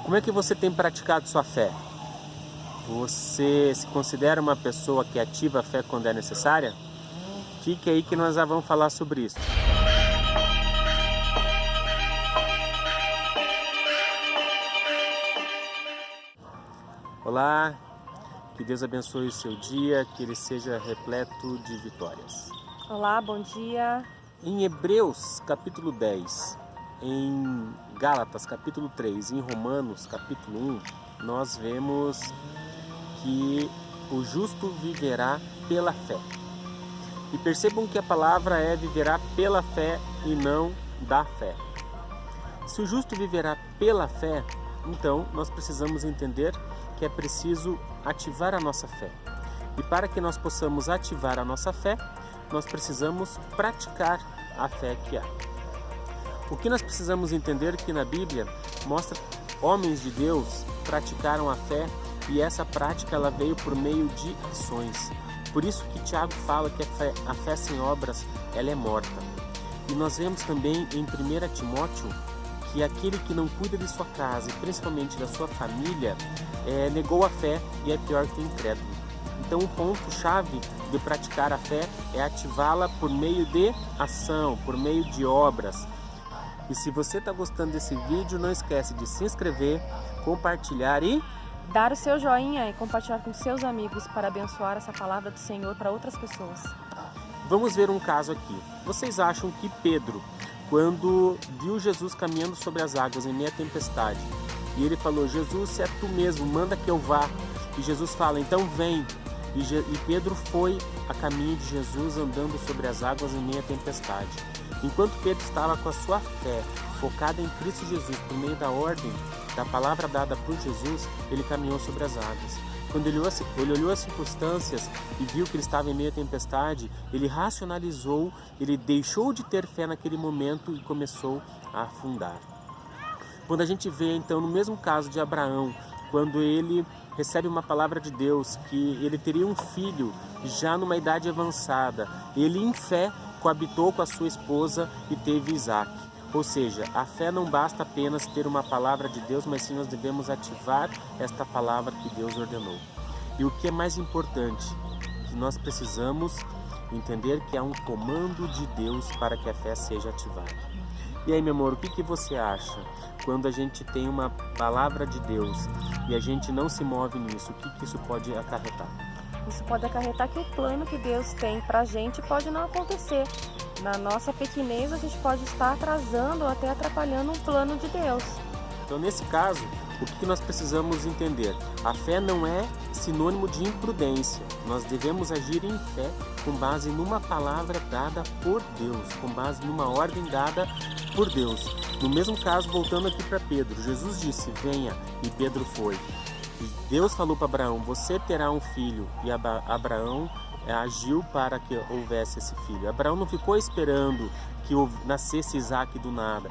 Como é que você tem praticado sua fé? Você se considera uma pessoa que ativa a fé quando é necessária? Fique aí que nós já vamos falar sobre isso. Olá, que Deus abençoe o seu dia, que ele seja repleto de vitórias. Olá, bom dia. Em Hebreus capítulo 10, em Gálatas capítulo 3, em Romanos capítulo 1, nós vemos que o justo viverá pela fé. E percebam que a palavra é viverá pela fé e não da fé. Se o justo viverá pela fé, então nós precisamos entender que é preciso ativar a nossa fé. E para que nós possamos ativar a nossa fé, nós precisamos praticar a fé que há. O que nós precisamos entender que na Bíblia mostra homens de Deus praticaram a fé e essa prática ela veio por meio de ações. Por isso que Tiago fala que a fé sem obras ela é morta. E nós vemos também em 1 Timóteo que aquele que não cuida de sua casa e principalmente da sua família negou a fé e é pior que o incrédulo. Então o ponto-chave de praticar a fé é ativá-la por meio de ação, por meio de obras. E se você está gostando desse vídeo, não esquece de se inscrever, compartilhar e dar o seu joinha e compartilhar com seus amigos para abençoar essa palavra do Senhor para outras pessoas. Vamos ver um caso aqui. Vocês acham que Pedro, quando viu Jesus caminhando sobre as águas em meia tempestade, e ele falou, Jesus, se é tu mesmo, manda que eu vá. E Jesus fala, então vem. E Pedro foi a caminho de Jesus andando sobre as águas em meia tempestade. Enquanto Pedro estava com a sua fé focada em Cristo Jesus por meio da ordem, da palavra dada por Jesus, ele caminhou sobre as águas. Quando ele olhou as circunstâncias e viu que ele estava em meio à tempestade, ele racionalizou, ele deixou de ter fé naquele momento e começou a afundar. Quando a gente vê então no mesmo caso de Abraão, quando ele recebe uma palavra de Deus que ele teria um filho já numa idade avançada, ele em fé coabitou com a sua esposa e teve Isaac. Ou seja, a fé não basta apenas ter uma palavra de Deus, mas sim nós devemos ativar esta palavra que Deus ordenou. E o que é mais importante, que nós precisamos entender que há um comando de Deus para que a fé seja ativada. E aí, meu amor, o que você acha quando a gente tem uma palavra de Deus e a gente não se move nisso? O que isso pode acarretar? Isso pode acarretar que o plano que Deus tem para a gente pode não acontecer. Na nossa pequenez, a gente pode estar atrasando ou até atrapalhando um plano de Deus. Então, nesse caso, o que nós precisamos entender? A fé não é sinônimo de imprudência. Nós devemos agir em fé com base numa palavra dada por Deus, com base numa ordem dada por Deus. No mesmo caso, voltando aqui para Pedro, Jesus disse, venha, e Pedro foi. E Deus falou para Abraão, você terá um filho, e Abraão agiu para que houvesse esse filho. Abraão não ficou esperando que nascesse Isaac do nada.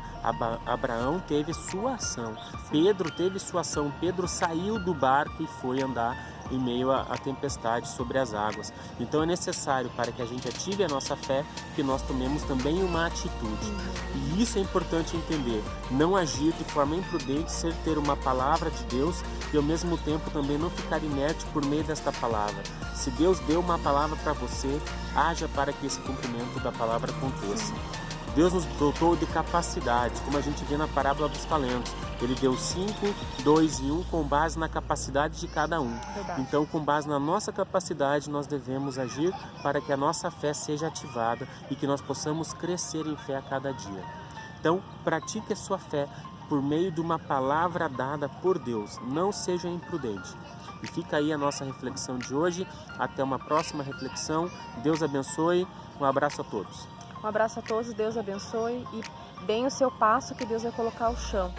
Abraão teve sua ação. Pedro teve sua ação. Pedro saiu do barco e foi andar em meio à tempestade sobre as águas. Então é necessário para que a gente ative a nossa fé que nós tomemos também uma atitude. E isso é importante entender. Não agir de forma imprudente, ser ter uma palavra de Deus e ao mesmo tempo também não ficar inerte por meio desta palavra. Se Deus deu uma palavra para você, haja para que esse cumprimento da palavra aconteça. Deus nos dotou de capacidades, como a gente vê na parábola dos talentos. Ele deu 5, 2 e 1 com base na capacidade de cada um. Verdade. Então, com base na nossa capacidade, nós devemos agir para que a nossa fé seja ativada e que nós possamos crescer em fé a cada dia. Então, pratique a sua fé por meio de uma palavra dada por Deus. Não seja imprudente. E fica aí a nossa reflexão de hoje. Até uma próxima reflexão. Deus abençoe. Um abraço a todos. Um abraço a todos, Deus abençoe e deem o seu passo que Deus vai colocar o chão.